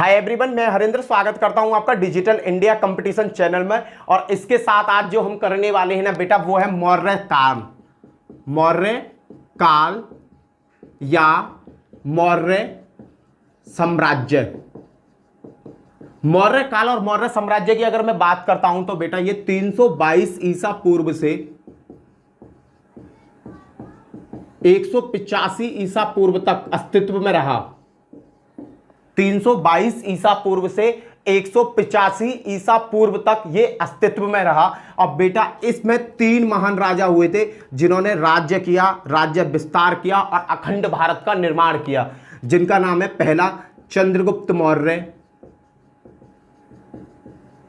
Hi everyone, मैं हरेंद्र स्वागत करता हूं आपका डिजिटल इंडिया कंपटीशन चैनल में। और इसके साथ आज जो हम करने वाले हैं ना बेटा, वो है मौर्य काल। मौर्य काल या मौर्य साम्राज्य। मौर्य काल और मौर्य साम्राज्य की अगर मैं बात करता हूं तो बेटा ये 322 ईसा पूर्व से 185 ईसा पूर्व तक अस्तित्व में रहा। 322 ईसा पूर्व से 185 ईसा पूर्व तक ये अस्तित्व में रहा। और बेटा इसमें 3 महान राजा हुए थे जिन्होंने राज्य किया, राज्य विस्तार किया और अखंड भारत का निर्माण किया, जिनका नाम है पहला चंद्रगुप्त मौर्य,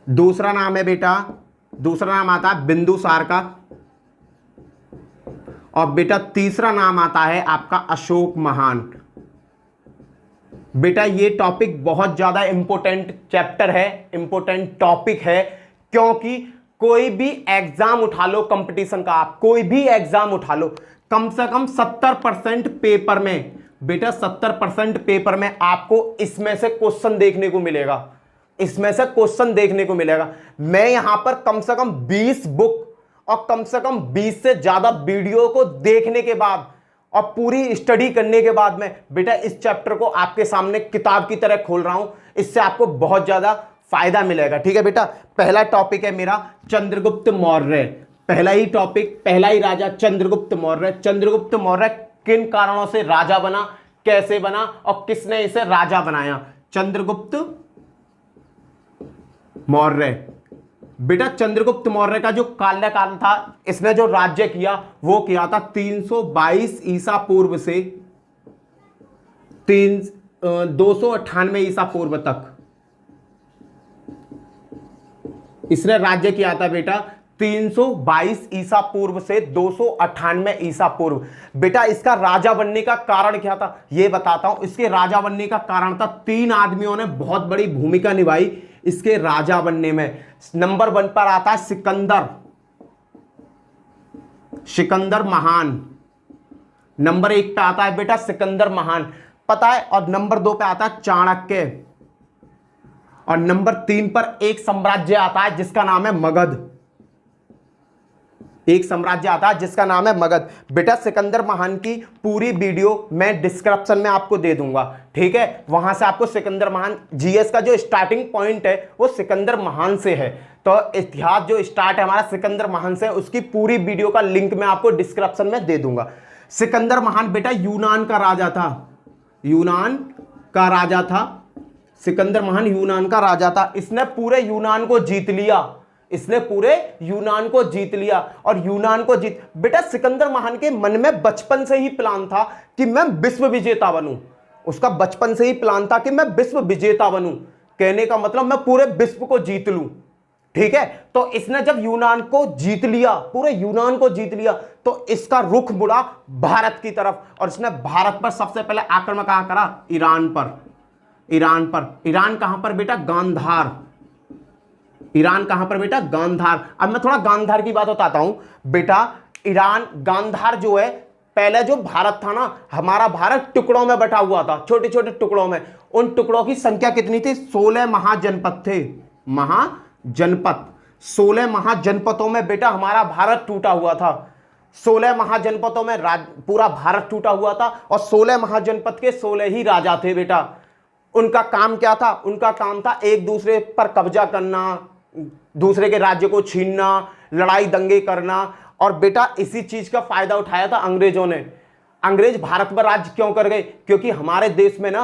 दूसरा नाम है बेटा, दूसरा नाम आता है बिंदुसार का, और बेटा तीसरा नाम आता है आपका अशोक महान। बेटा ये टॉपिक बहुत ज्यादा इंपॉर्टेंट चैप्टर है, इंपॉर्टेंट टॉपिक है, क्योंकि कोई भी एग्जाम उठा लो कंपटीशन का, आप कोई भी एग्जाम उठा लो, कम से कम 70% पेपर में बेटा 70% पेपर में आपको इसमें से क्वेश्चन देखने को मिलेगा, इसमें से क्वेश्चन देखने को मिलेगा। मैं यहां पर कम से कम 20 बुक और कम से कम 20 से ज्यादा वीडियो को देखने के बाद और पूरी स्टडी करने के बाद में बेटा इस चैप्टर को आपके सामने किताब की तरह खोल रहा हूं। इससे आपको बहुत ज्यादा फायदा मिलेगा। ठीक है बेटा, पहला टॉपिक है मेरा चंद्रगुप्त मौर्य। पहला ही टॉपिक, पहला ही राजा चंद्रगुप्त मौर्य। चंद्रगुप्त मौर्य किन कारणों से राजा बना, कैसे बना और किसने इसे राजा बनाया? चंद्रगुप्त मौर्य। बेटा चंद्रगुप्त मौर्य का जो कार्यकाल था, इसने जो राज्य किया वो किया था 322 ईसा पूर्व से 298 ईसा पूर्व तक इसने राज्य किया था बेटा। 322 ईसा पूर्व से 298 ईसा पूर्व। बेटा इसका राजा बनने का कारण क्या था ये बताता हूं। इसके राजा बनने का कारण था 3 आदमियों ने बहुत बड़ी भूमिका निभाई इसके राजा बनने में। नंबर 1 पर आता है सिकंदर महान। नंबर 1 पे आता है बेटा सिकंदर महान, पता है। और नंबर 2 पे आता है चाणक्य। और नंबर 3 पर एक साम्राज्य आता है जिसका नाम है मगध। एक साम्राज्य आता है जिसका नाम है मगध। बेटा सिकंदर महान की पूरी वीडियो मैं डिस्क्रिप्शन में आपको दे दूंगा, ठीक है। वहां से आपको सिकंदर महान, जीएस का जो स्टार्टिंग पॉइंट है वो सिकंदर महान से है। तो इतिहास जो स्टार्ट है हमारा सिकंदर महान से, उसकी पूरी वीडियो का लिंक मैं आपको डिस्क्रिप्शन में दे दूंगा। सिकंदर महान बेटा यूनान का राजा था, यूनान का राजा था। सिकंदर महान यूनान का राजा था। इसने पूरे यूनान को जीत लिया, इसने पूरे यूनान को जीत लिया। और यूनान को जीत, बेटा सिकंदर महान के मन में बचपन से ही प्लान था कि मैं विश्व विजेता बनूं। उसका बचपन से ही प्लान था कि मैं विश्व विजेता बनूं, कहने का मतलब मैं पूरे विश्व को जीत लूं, ठीक है। तो इसने जब यूनान को जीत लिया, पूरे यूनान को जीत लिया, तो इसका रुख मुड़ा भारत की तरफ। और इसने भारत पर सबसे पहले आक्रमण कहां करा? ईरान पर। ईरान पर। ईरान कहां पर बेटा? गांधार। ईरान कहां पर बेटा? गांधार। अब मैं थोड़ा गांधार की बात बताता हूं बेटा। ईरान, गांधार जो है, पहले जो भारत था ना, हमारा भारत टुकड़ों में बटा हुआ था, छोटे छोटे टुकड़ों में। उन टुकड़ों की संख्या कितनी थी? 16 महाजनपद थे। महाजनपद, 16 महाजनपदों में बेटा हमारा भारत टूटा हुआ था। 16 महाजनपदों में पूरा भारत टूटा हुआ था। और 16 महाजनपद के 16 ही राजा थे बेटा। उनका काम क्या था? उनका काम था एक दूसरे पर कब्जा करना, दूसरे के राज्य को छीनना, लड़ाई दंगे करना। और बेटा इसी चीज का फायदा उठाया था अंग्रेजों ने। अंग्रेज भारत पर राज्य क्यों कर गए? क्योंकि हमारे देश में ना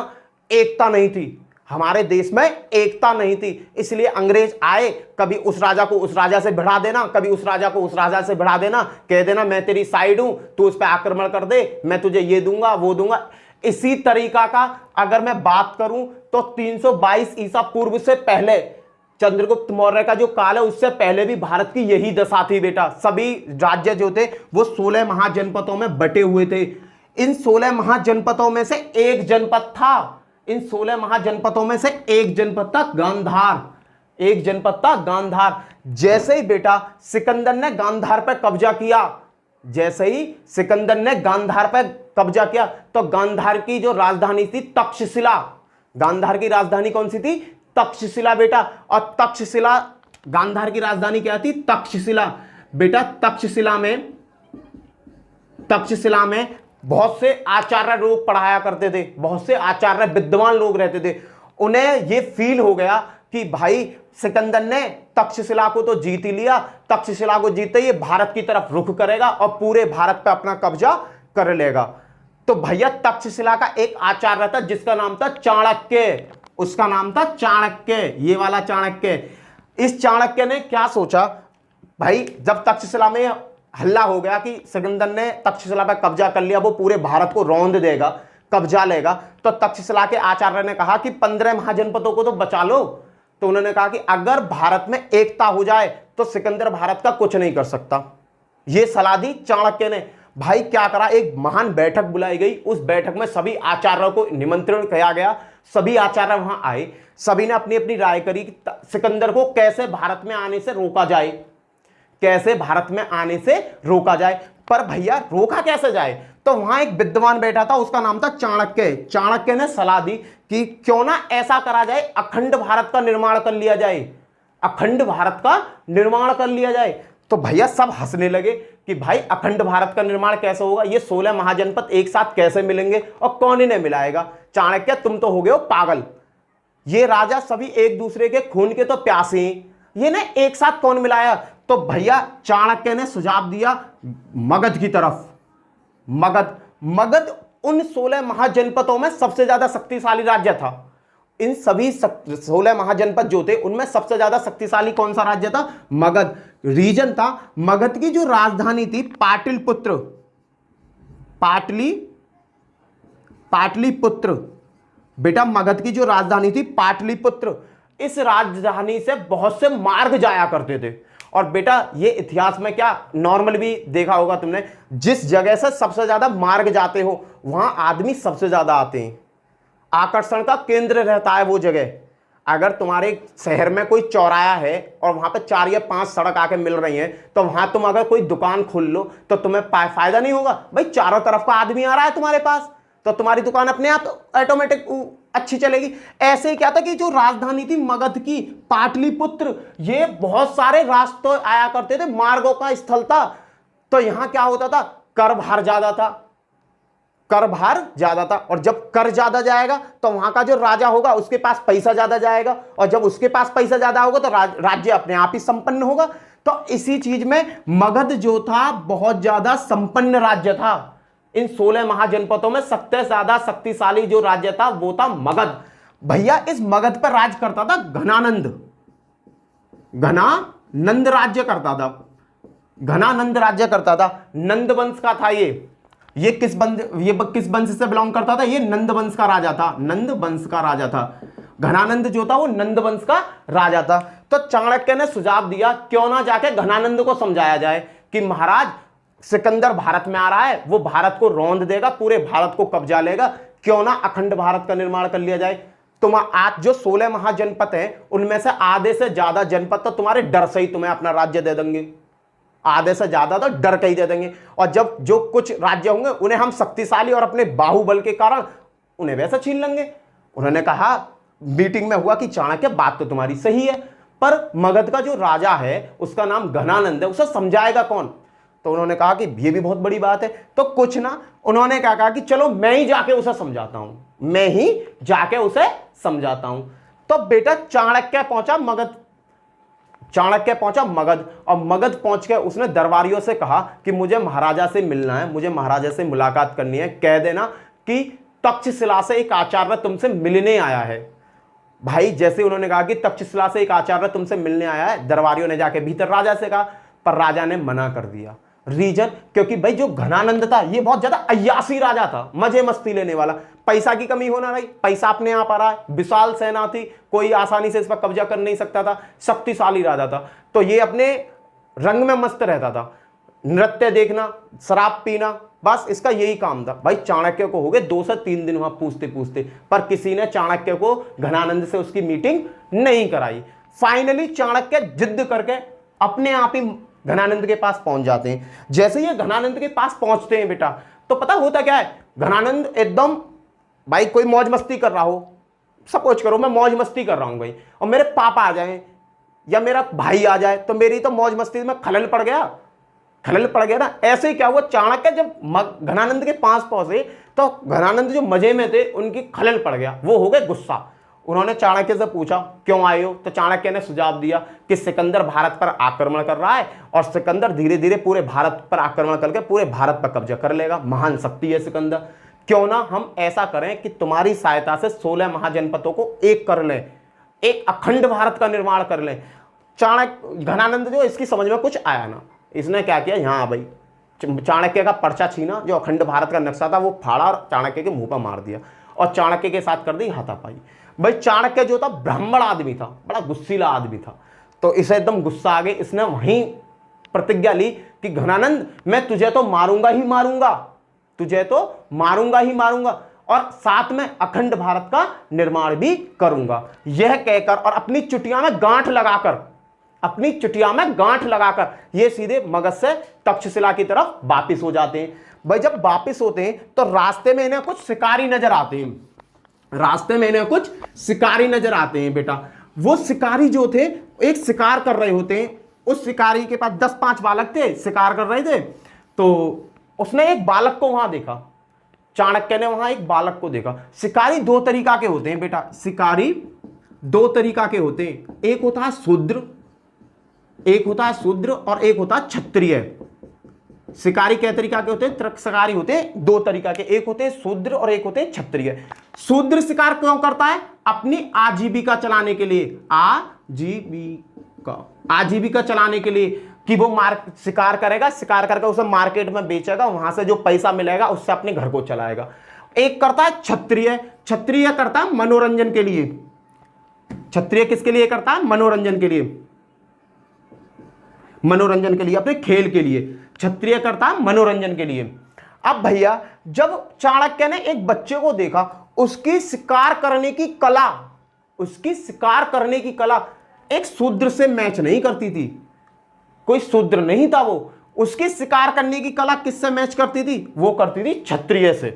एकता नहीं थी, हमारे देश में एकता नहीं थी। इसलिए अंग्रेज आए, कभी उस राजा को उस राजा से भिड़ा देना, कभी उस राजा को उस राजा से भिड़ा देना, कह देना मैं तेरी साइड हूं, तू उस पर आक्रमण कर दे, मैं तुझे ये दूंगा वो दूंगा। इसी तरीका का अगर मैं बात करूं तो 322 ईसा पूर्व से पहले चंद्रगुप्त मौर्य का जो काल है, उससे पहले भी भारत की यही दशा थी बेटा। सभी राज्य जो थे वो 16 महाजनपदों में बटे हुए थे। इन 16 महाजनपदों में से एक जनपद था, इन 16 महाजनपदों में से एक जनपद था गांधार। एक जनपद था गांधार। जैसे ही बेटा सिकंदर ने गांधार पर कब्जा किया, जैसे ही सिकंदर ने गांधार पर कब्जा किया, तो गांधार की जो राजधानी थी तक्षशिला, गांधार की राजधानी कौन सी थी? तक्षशिला बेटा। और तक्षशिला, गांधार की राजधानी क्या थी? तक्षशिला बेटा। तक्षशिला में बहुत से आचार्य लोग पढ़ाया करते थे, बहुत से आचार्य विद्वान लोग रहते थे। उन्हें यह फील हो गया कि भाई सिकंदर ने तक्षशिला को तो जीत ही लिया, तक्षशिला को जीतते ही भारत की तरफ रुख करेगा और पूरे भारत पे अपना कब्जा कर लेगा। तो भैया तक्षशिला का एक आचार्य था जिसका नाम था चाणक्य, उसका नाम था चाणक्य, ये वाला चाणक्य। इस चाणक्य ने क्या सोचा भाई, जब तक्षशिला में हल्ला हो गया कि सिकंदर ने तक्षशिला पर कब्जा कर लिया, वो पूरे भारत को रौंद देगा, कब्जा लेगा, तो तक्षशिला के आचार्य ने कहा कि 15 महाजनपदों को तो बचा लो। तो उन्होंने कहा कि अगर भारत में एकता हो जाए तो सिकंदर भारत का कुछ नहीं कर सकता। यह सलाह दी चाणक्य ने। भाई क्या करा, एक महान बैठक बुलाई गई, उस बैठक में सभी आचार्यों को निमंत्रण किया गया, सभी आचार्य वहां आए, सभी ने अपनी अपनी राय करी कि सिकंदर को कैसे भारत में आने से रोका जाए, कैसे भारत में आने से रोका जाए। पर भैया रोका कैसे जाए? तो वहां एक विद्वान बैठा था, उसका नाम था चाणक्य। चाणक्य ने सलाह दी कि क्यों ना ऐसा करा जाए, अखंड भारत का निर्माण कर लिया जाए, अखंड भारत का निर्माण कर लिया जाए। तो भैया सब हंसने लगे कि भाई अखंड भारत का निर्माण कैसे होगा, ये 16 महाजनपद एक साथ कैसे मिलेंगे और कौन इन्हें मिलाएगा? चाणक्य तुम तो हो गए हो पागल, ये राजा सभी एक दूसरे के खून के तो प्यासे हैं, ये ने एक साथ कौन मिलाया? तो भैया चाणक्य ने सुझाव दिया मगध की तरफ। मगध उन 16 महाजनपदों में सबसे ज्यादा शक्तिशाली राज्य था। इन सभी 16 महाजनपद जो थे उनमें सबसे ज्यादा शक्तिशाली कौन सा राज्य था? मगध रीजन था। मगध की जो राजधानी थी पाटलिपुत्र, पाटलिपुत्र बेटा, मगध की जो राजधानी थी पाटलिपुत्र। इस राजधानी से बहुत से मार्ग जाया करते थे। और बेटा ये इतिहास में क्या नॉर्मल भी देखा होगा तुमने, जिस जगह से सबसे ज्यादा मार्ग जाते हो वहां आदमी सबसे ज्यादा आते हैं, आकर्षण का केंद्र रहता है वो जगह। अगर तुम्हारे शहर में कोई चौराहा है और वहां पे 4 या 5 सड़क आके मिल रही हैं, तो वहां तुम अगर कोई दुकान खोल लो तो तुम्हें फायदा नहीं होगा? भाई चारों तरफ का आदमी आ रहा है तुम्हारे पास, तो तुम्हारी दुकान अपने आप ऑटोमेटिक अच्छी चलेगी। ऐसे ही क्या था कि जो राजधानी थी मगध की पाटलिपुत्र, ये बहुत सारे रास्ते आया करते थे, मार्गों का स्थल था। तो यहां क्या होता था, कर भार ज्यादा था, कर भार ज्यादा था। और जब कर ज्यादा जाएगा तो वहां का जो राजा होगा उसके पास पैसा ज्यादा जाएगा, और जब उसके पास पैसा ज्यादा होगा तो राज्य अपने आप ही संपन्न होगा। तो इसी चीज में मगध जो था बहुत ज्यादा संपन्न राज्य था। इन 16 महाजनपदों में सबसे ज्यादा शक्तिशाली जो राज्य था वो था मगध। भैया इस मगध पर राज करता था घनानंद, घनानंद राज्य करता था, घनानंद राज्य करता था। नंद वंश का था ये किस वंश से बिलोंग करता था? ये नंद वंश का राजा था, नंद वंश का राजा था। घनानंद जो था वो नंद वंश का राजा था। तो चाणक्य ने सुझाव दिया क्यों ना जाके घनानंद को समझाया जाए कि महाराज सिकंदर भारत में आ रहा है, वो भारत को रौंद देगा, पूरे भारत को कब्जा लेगा, क्यों ना अखंड भारत का निर्माण कर लिया जाए। तुम आज जो 16 महाजनपद हैं उनमें से आधे से ज्यादा जनपद तो तुम्हारे डर से ही तुम्हें अपना राज्य दे देंगे, आधे से ज्यादा तो डर के ही दे देंगे। और जब जो कुछ राज्य होंगे उन्हें हम शक्तिशाली और अपने बाहुबल के कारण उन्हें वैसा छीन लेंगे। उन्होंने कहा, मीटिंग में हुआ कि चाणक्य बात तो तुम्हारी सही है, पर मगध का जो राजा है उसका नाम घनानंद है, उसे समझाएगा कौन? तो उन्होंने कहा कि ये भी बहुत बड़ी बात है। तो कुछ ना उन्होंने क्या कहा कि चलो मैं ही जाके उसे समझाता हूं, मैं ही जाके उसे समझाता हूं। तो बेटा चाणक्य पहुंचा मगध, चाणक्य पहुंचा मगध, और मगध पहुंच के उसने दरबारियों से कहा कि मुझे महाराजा से मिलना है, मुझे महाराजा से मुलाकात करनी है, कह देना कि तक्षशिला से एक आचार्य तुमसे मिलने आया है। भाई जैसे उन्होंने कहा कि तक्षशिला से एक आचार्य तुमसे मिलने आया है, दरबारियों ने जाके भीतर राजा से कहा, पर राजा ने मना कर दिया। रीजन क्योंकि भाई जो घनानंद था ये बहुत ज्यादा अय्यासी राजा था, मजे मस्ती लेने वाला, पैसा की कमी होना रही, पैसा अपने आप आ रहा है, विशाल सेना थी, कोई आसानी से इस पर कब्जा कर नहीं सकता था, शक्तिशाली राजा था। तो ये अपने रंग में मस्त रहता था, नृत्य देखना, शराब पीना, बस इसका यही काम था। भाई चाणक्य को हो गए 2 से 3 दिन वहां पूछते पूछते, पर किसी ने चाणक्य को घनानंद से उसकी मीटिंग नहीं कराई। फाइनली चाणक्य जिद करके अपने आप ही घनानंद के पास पहुंच जाते हैं। जैसे ये घनानंद के पास पहुंचते हैं बेटा, तो पता होता क्या है, घनानंद एकदम भाई कोई मौज मस्ती कर रहा हो, सपोज करो मैं मौज मस्ती कर रहा हूं भाई, और मेरे पापा आ जाए या मेरा भाई आ जाए, तो मेरी तो मौज मस्ती में खलल पड़ गया, खलल पड़ गया ना। ऐसे ही क्या हुआ, चाणक्य जब घनानंद के पास पहुंचे तो घनानंद जो मजे में थे उनकी खलल पड़ गया, वो हो गए गुस्सा। उन्होंने चाणक्य से पूछा क्यों आए हो, तो चाणक्य ने सुझाव दिया कि सिकंदर भारत पर आक्रमण कर रहा है और सिकंदर धीरे धीरे पूरे भारत पर आक्रमण करके पूरे भारत पर कब्जा कर लेगा, महान शक्ति है सिकंदर। क्यों ना हम ऐसा करें कि तुम्हारी सहायता से 16 महाजनपदों को एक कर लें, एक अखंड भारत का निर्माण कर लें। चाणक्य घनानंद जो इसकी समझ में कुछ आया ना, इसने क्या किया, यहाँ भाई चाणक्य का पर्चा छीना, जो अखंड भारत का नक्शा था वो फाड़ा और चाणक्य के मुंह पर मार दिया और चाणक्य के साथ कर दी हाथापाई। भाई चाणक्य जो था ब्राह्मण आदमी था, बड़ा गुस्सीला आदमी था, तो इसे एकदम गुस्सा आ गया। इसने वहीं प्रतिज्ञा ली कि घनानंद मैं तुझे तो मारूंगा ही मारूंगा, तुझे तो मारूंगा ही मारूंगा, और साथ में अखंड भारत का निर्माण भी करूंगा। यह कहकर और अपनी चुटिया में गांठ लगाकर, अपनी चुटिया में गांठ लगाकर ये सीधे मगध से तक्षशिला की तरफ वापिस हो जाते हैं। भाई जब वापिस होते हैं तो रास्ते में इन्हें कुछ शिकारी नजर आते हैं, रास्ते में इन्हें कुछ शिकारी नजर आते हैं बेटा। वो शिकारी जो थे एक शिकार कर रहे होते हैं, उस शिकारी के पास 10-5 बालक थे, शिकार कर रहे थे। तो उसने एक बालक को वहां देखा, चाणक्य ने वहां एक बालक को देखा। शिकारी 2 तरीका के होते हैं बेटा, शिकारी 2 तरीका के होते हैं, एक होता है शूद्र, एक होता है शूद्र और एक होता है क्षत्रिय। शिकारी कै तरीका के होते हैं, शिकारी होते हैं 2 तरीका के, एक होते हैं शूद्र और एक होते हैं क्षत्रिय। शूद्र शिकार क्यों करता है, अपनी आजीविका चलाने के लिए, आजीविका चलाने के लिए, कि वो शिकार करेगा, शिकार करके उसे मार्केट में बेचेगा, वहां से जो पैसा मिलेगा उससे अपने घर को चलाएगा। एक करता है क्षत्रिय, क्षत्रिय करता है मनोरंजन के लिए। क्षत्रिय किसके लिए करता है, मनोरंजन के लिए, मनोरंजन के लिए, अपने खेल के लिए। क्षत्रिय करता है मनोरंजन के लिए। अब भैया जब चाणक्य ने एक बच्चे को देखा, उसकी शिकार करने की कला, उसकी शिकार करने की कला एक शूद्र से मैच नहीं करती थी, कोई शूद्र नहीं था वो, उसकी शिकार करने की कला किससे मैच करती थी, वो करती थी क्षत्रिय से।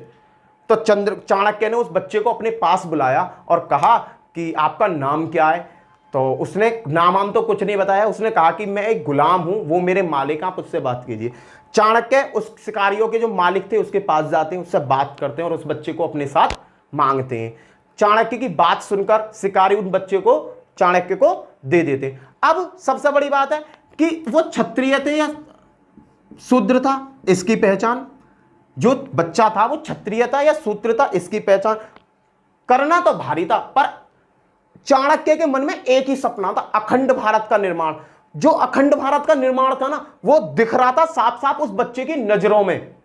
तो चाणक्य ने उस बच्चे को अपने पास बुलाया और कहा कि आपका नाम क्या है। तो उसने नाम तो कुछ नहीं बताया, उसने कहा कि मैं एक गुलाम हूं, वो मेरे मालिक, आप उससे बात कीजिए। चाणक्य उस शिकारियों के जो मालिक थे उसके पास जाते हैं, उससे बात करते हैं और उस बच्चे को अपने साथ मांगते हैं। चाणक्य की बात सुनकर शिकारी उन बच्चे को चाणक्य को दे देते। अब सबसे बड़ी बात है कि वो क्षत्रिय थे या शूद्र था, इसकी पहचान, जो बच्चा था वो क्षत्रिय था या शूद्र था, इसकी पहचान करना तो भारी था। पर चाणक्य के मन में एक ही सपना था, अखंड भारत का निर्माण। जो अखंड भारत का निर्माण था ना, वो दिख रहा था साफ साफ उस बच्चे की नजरों में,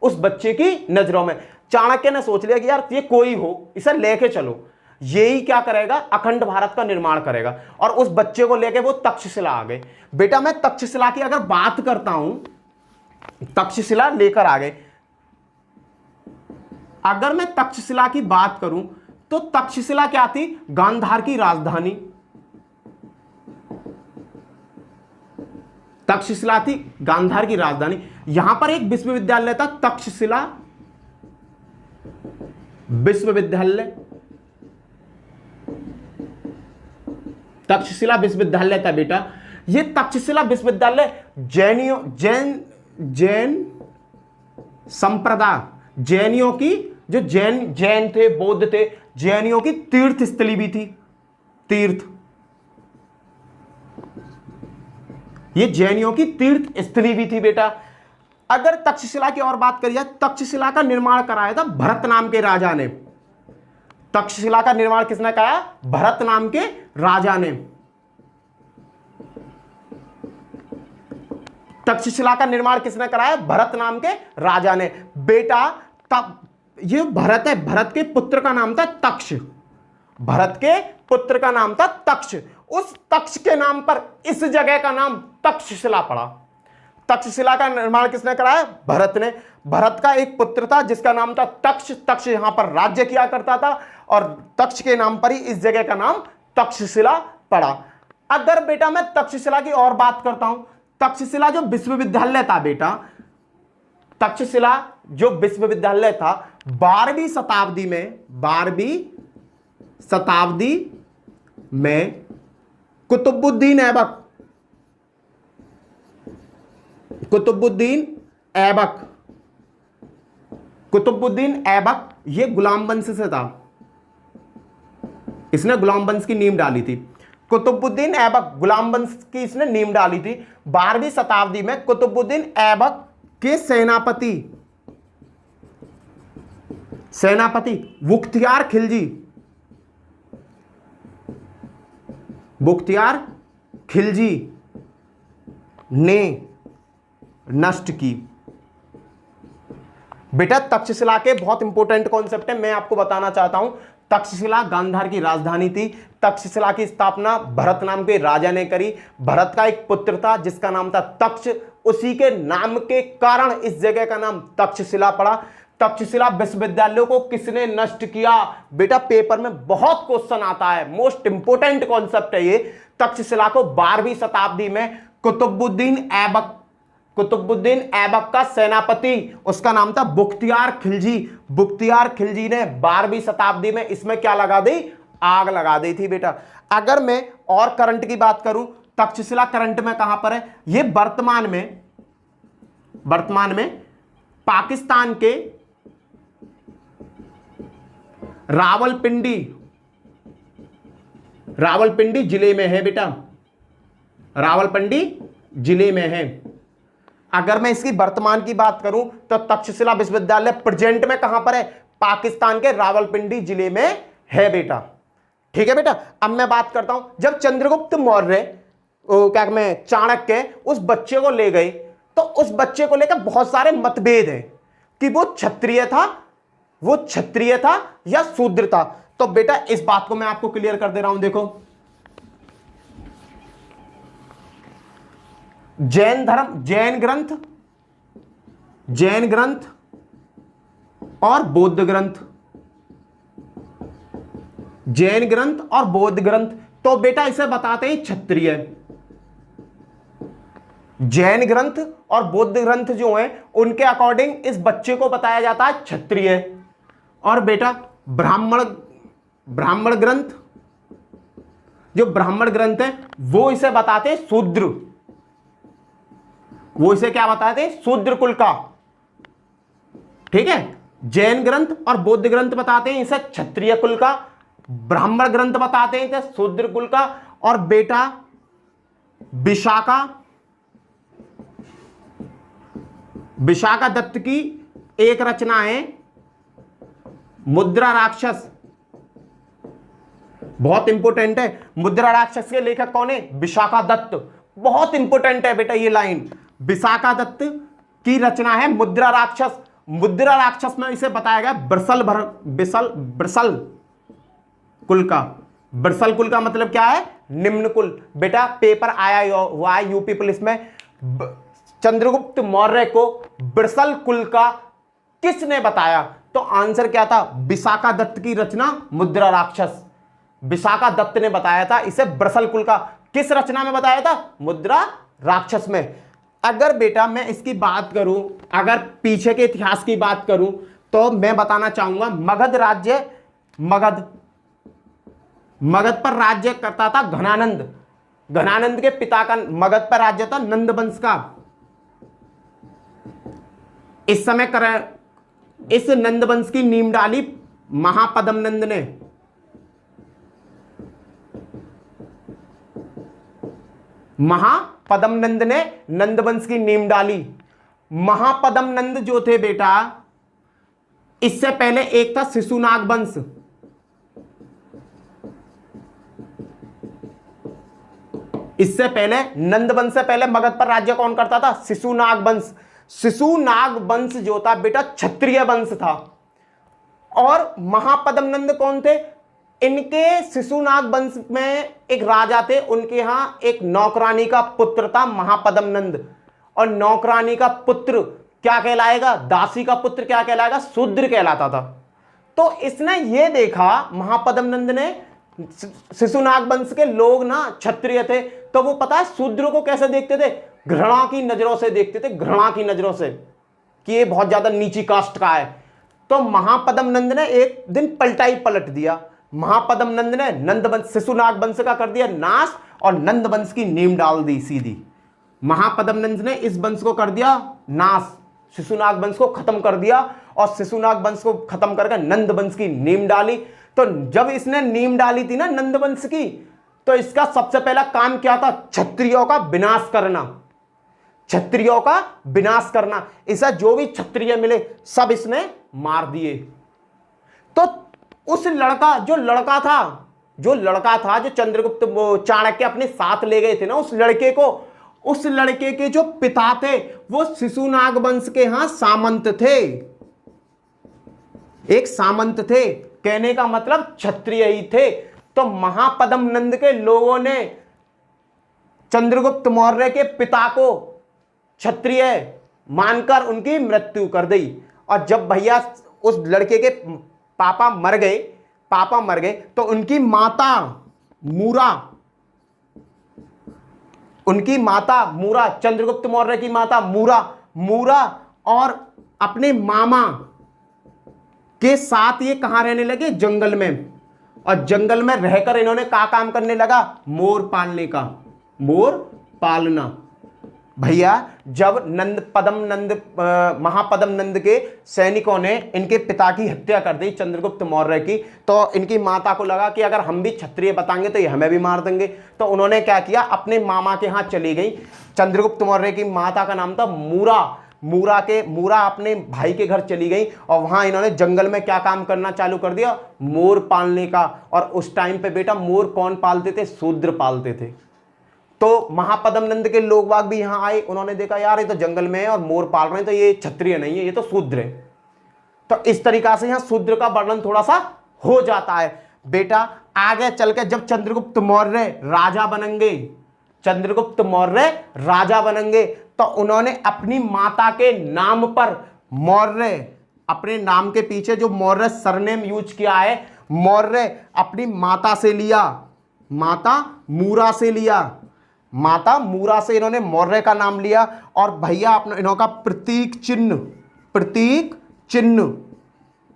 उस बच्चे की नजरों में। चाणक्य ने सोच लिया कि यार ये कोई हो, इसे लेके चलो, यही क्या करेगा, अखंड भारत का निर्माण करेगा। और उस बच्चे को लेके वो तक्षशिला आ गए। बेटा मैं तक्षशिला की अगर बात करता हूं, तक्षशिला लेकर आ गए। अगर मैं तक्षशिला की बात करूं तो तक्षशिला क्या थी, गांधार की राजधानी। तक्षशिला थी गांधार की राजधानी। यहां पर एक विश्वविद्यालय था, तक्षशिला विश्वविद्यालय, तक्षशिला विश्वविद्यालय था बेटा। ये तक्षशिला विश्वविद्यालय जैन संप्रदाय, जैनियों की, जो जैन थे, बौद्ध थे, जैनियों की तीर्थ स्थली भी थी, तीर्थ, ये जैनियों की तीर्थ स्थली भी थी बेटा। अगर तक्षशिला की और बात करिए, तक्षशिला का निर्माण कराया था भरत नाम के राजा ने। तक्षशिला का निर्माण किसने कराया, भरत नाम के राजा ने। तक्षशिला का निर्माण किसने कराया, भरत नाम के राजा ने। बेटा तब ये भरत है, भरत के पुत्र का नाम था तक्ष, भरत के पुत्र का नाम था तक्ष। उस तक्ष के नाम पर इस जगह का नाम तक्षशिला पड़ा। तक्षशिला का निर्माण किसने कराया, भरत ने। भरत का एक पुत्र था जिसका नाम था तक्ष, तक्ष यहां पर राज्य किया करता था और तक्ष के नाम पर ही इस जगह का नाम तक्षशिला पड़ा। अगर बेटा मैं तक्षशिला की और बात करता हूं, तक्षशिला जो विश्वविद्यालय था बेटा, तक्षशिला जो विश्वविद्यालय था 12वीं शताब्दी में, 12वीं शताब्दी में कुतुबुद्दीन ऐबक, कुतुबुद्दीन ऐबक, कुतुबुद्दीन ऐबक ये गुलाम वंश से था, इसने गुलाम वंश की नींव डाली थी। कुतुबुद्दीन ऐबक गुलाम वंश की इसने नींव डाली थी। 12वीं शताब्दी में कुतुबुद्दीन ऐबक के सेनापति बुख्तियार खिलजी, बुख्तियार खिलजी ने नष्ट की। बेटा तक्षशिला के बहुत इंपॉर्टेंट कॉन्सेप्ट है, मैं आपको बताना चाहता हूं। तक्षशिला गांधार की राजधानी थी। तक्षशिला की स्थापना भरत नाम के राजा ने करी। भरत का एक पुत्र था जिसका नाम था तक्ष, उसी के नाम के कारण इस जगह का नाम तक्षशिला पड़ा। तक्षशिला विश्वविद्यालय को किसने नष्ट किया? बेटा पेपर में बहुत क्वेश्चन आता है, मोस्ट इंपोर्टेंट कॉन्सेप्ट है ये। तक्षशिला को 12वीं शताब्दी में कुतुबुद्दीन ऐबक का सेनापति, उसका नाम था बुख्तियार खिलजी। बुख्तियार खिलजी ने 12वीं शताब्दी में इसमें क्या लगा दी? आग लगा दी थी। बेटा अगर मैं और करंट की बात करूं, तक्षशिला करंट में कहां पर है? ये वर्तमान में पाकिस्तान के रावलपिंडी जिले में है। बेटा रावलपिंडी जिले में है। अगर मैं इसकी वर्तमान की बात करूं तो तक्षशिला विश्वविद्यालय प्रेजेंट में कहां पर है? पाकिस्तान के रावलपिंडी जिले में है। बेटा ठीक है। बेटा अब मैं बात करता हूं, जब चंद्रगुप्त मौर्य चाणक्य उस बच्चे को ले गए तो उस बच्चे को लेकर बहुत सारे मतभेद हैं कि वो क्षत्रिय था या शूद्र था। तो बेटा इस बात को मैं आपको क्लियर कर दे रहा हूं। देखो जैन धर्म, जैन ग्रंथ और बौद्ध ग्रंथ, जैन ग्रंथ और बौद्ध ग्रंथ, तो बेटा इसे बताते हैं क्षत्रिय। जैन ग्रंथ और बौद्ध ग्रंथ जो हैं उनके अकॉर्डिंग इस बच्चे को बताया जाता है क्षत्रिय। और बेटा ब्राह्मण ग्रंथ, जो ब्राह्मण ग्रंथ है वो इसे बताते हैं शूद्र। वो इसे क्या बताते हैं? शूद्र कुल का। ठीक है। जैन ग्रंथ और बौद्ध ग्रंथ बताते हैं इसे क्षत्रिय कुल का, ब्राह्मण ग्रंथ बताते हैं इसे शूद्र कुल का। और बेटा विशाखा दत्त की एक रचना है मुद्रा राक्षस, बहुत इंपॉर्टेंट है। मुद्रा राक्षस के लेखक कौन है? विशाखा दत्त। बहुत इंपॉर्टेंट है बेटा ये लाइन। विशाखा दत्त की रचना है मुद्रा राक्षस। मुद्रा राक्षस में इसे बताया गया ब्रसल कुल का। ब्रसल कुल का मतलब क्या है? निम्न कुल। बेटा पेपर आया हुआ है यूपी पुलिस में, चंद्रगुप्त मौर्य को ब्रसल कुल का किसने बताया? तो आंसर क्या था? विशाखा दत्त की रचना मुद्रा राक्षस। विशाखा दत्त ने बताया था इसे ब्रसल कुल का। किस रचना में बताया था? मुद्रा राक्षस में। अगर बेटा मैं इसकी बात करूं, अगर पीछे के इतिहास की बात करूं तो मैं बताना चाहूंगा मगध पर राज्य करता था घनानंद। घनानंद के पिता का मगध पर राज्य था नंद वंश का। इस समय इस नंद वंश की नींव डाली महापद्म नंद ने। महापद्म नंद ने नंद वंश की नींव डाली। महापद्म नंद जो थे बेटा, इससे पहले एक था शिशुनाग वंश। इससे पहले नंद वंश से पहले मगध पर राज्य कौन करता था? शिशुनाग वंश। शिशुनाग वंश जो था बेटा क्षत्रिय वंश था। और महापद्म नंद कौन थे? इनके शिशुनाग वंश में एक राजा थे, उनके यहां एक नौकरानी का पुत्र था महापद्म नंद। और नौकरानी का पुत्र क्या कहलाएगा? दासी का पुत्र क्या कहलाएगा? शूद्र कहलाता था। तो इसने ये देखा, महापद्म नंद ने, शिशुनाग वंश के लोग ना क्षत्रिय थे, तो वो पता है शूद्र को कैसे देखते थे? घृणा की नजरों से देखते थे, घृणा की नजरों से कि ये बहुत ज्यादा नीची कास्ट का है। तो महापद्म नंद ने एक दिन पलटा ही पलट दिया। महापद्म नंद ने नंद वंश शिशुनाग वंश का कर दिया नाश और नंद वंश की नींव डाल दी सीधी। महापद्म नंद ने इस वंश को कर दिया नाश, शिशुनाग वंश को खत्म कर दिया और शिशुनाग वंश को खत्म करके नंद वंश की नींव डाली। तो जब इसने नींव डाली थी ना नंद वंश की, तो इसका सबसे पहला काम क्या था? क्षत्रियों का विनाश करना, क्षत्रियों का विनाश करना। इसे जो भी क्षत्रिय मिले सब इसने मार दिए। तो उस लड़का जो लड़का था जो चंद्रगुप्त चाणक्य अपने साथ ले गए थे ना, उस लड़के के जो पिता थे वो शिशुनाग वंश के यहां सामंत थे, एक सामंत थे, कहने का मतलब क्षत्रिय ही थे। तो महापद्म नंद के लोगों ने चंद्रगुप्त मौर्य के पिता को क्षत्रिय मानकर उनकी मृत्यु कर दी। और जब भैया उस लड़के के पापा मर गए तो उनकी माता मूरा, चंद्रगुप्त मौर्य की माता मूरा और अपने मामा के साथ ये कहां रहने लगे? जंगल में। और जंगल में रहकर इन्होंने क्या काम करने लगा? मोर पालना। भैया जब महापद्म नंद के सैनिकों ने इनके पिता की हत्या कर दी चंद्रगुप्त मौर्य की, तो इनकी माता को लगा कि अगर हम भी क्षत्रिय बताएंगे तो ये हमें भी मार देंगे। तो उन्होंने क्या किया? अपने मामा के यहाँ चली गई। चंद्रगुप्त मौर्य की माता का नाम था मूरा अपने भाई के घर चली गई और वहां इन्होंने जंगल में क्या काम करना चालू कर दिया? मोर पालने का। और उस टाइम पे बेटा मोर कौन पालते थे? शूद्र पालते थे। तो महापद्म नंद के लोग बाग भी यहां आए, उन्होंने देखा यार ये तो जंगल में है और मोर पाल रहे हैं, तो ये क्षत्रिय नहीं है, ये तो शूद्र है। तो इस तरीका से यहां शूद्र का वर्णन थोड़ा सा हो जाता है। बेटा आगे चल के जब चंद्रगुप्त मौर्य राजा बनेंगे तो उन्होंने अपनी माता के नाम पर मौर्य, अपने नाम के पीछे जो मौर्य सरनेम यूज किया है, मौर्य अपनी माता से लिया, माता मूरा से इन्होंने मौर्य का नाम लिया। और भैया अपना इन्होंने प्रतीक चिन्ह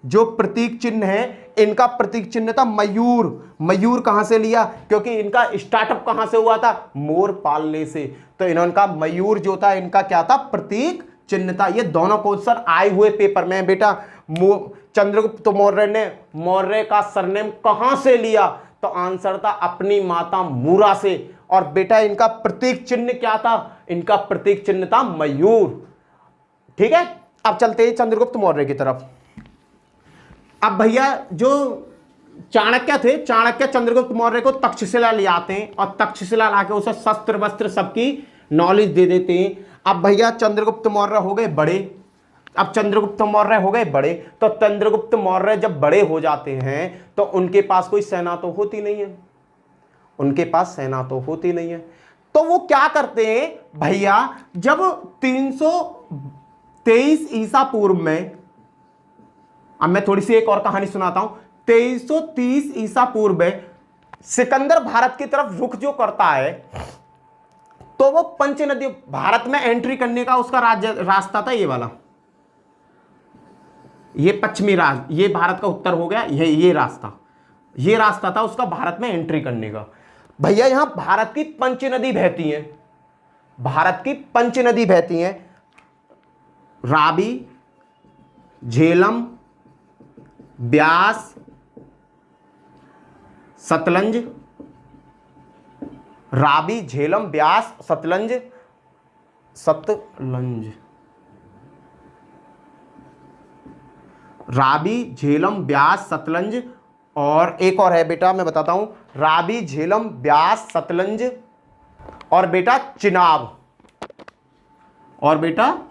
जो प्रतीक चिन्ह है, इनका प्रतीक चिन्ह था मयूर कहां से लिया? क्योंकि इनका स्टार्टअप कहां से हुआ था? मोर पालने से। तो इन्होंने मयूर जो था इनका क्या था? प्रतीक चिन्ह था। ये दोनों क्वेश्चन आए हुए पेपर में बेटा। चंद्रगुप्त मौर्य ने मौर्य का सरनेम कहां से लिया? तो आंसर था अपनी माता मूरा से। और बेटा इनका प्रतीक चिन्ह क्या था? इनका प्रतीक चिन्ह था मयूर। ठीक है, अब चलते हैं चंद्रगुप्त मौर्य की तरफ। अब भैया जो चाणक्य थे, चाणक्य चंद्रगुप्त मौर्य को तक्षशिला ले आते हैं और तक्षशिला लाके उसे शस्त्र वस्त्र सबकी नॉलेज दे देते हैं। अब भैया चंद्रगुप्त मौर्य हो गए बड़े। तो चंद्रगुप्त मौर्य जब बड़े हो जाते हैं तो उनके पास कोई सेना तो होती नहीं है। तो वो क्या करते हैं भैया? जब 323 ईसा पूर्व में, अब मैं थोड़ी सी एक और कहानी सुनाता हूं। 2330 ईसा पूर्व में सिकंदर भारत की तरफ रुख जो करता है तो वो पंचनदी भारत में एंट्री करने का उसका रास्ता था ये वाला, ये पश्चिमी ये भारत का उत्तर हो गया, ये रास्ता था उसका भारत में एंट्री करने का। भैया यहां भारत की पंचनदी बहती हैं, रावी, झेलम, ब्यास, सतलंज, रावी, झेलम, ब्यास, सतलंज, रावी, झेलम, ब्यास, सतलंज और एक और है बेटा मैं बताता हूं, रावी, झेलम, ब्यास, सतलंज और बेटा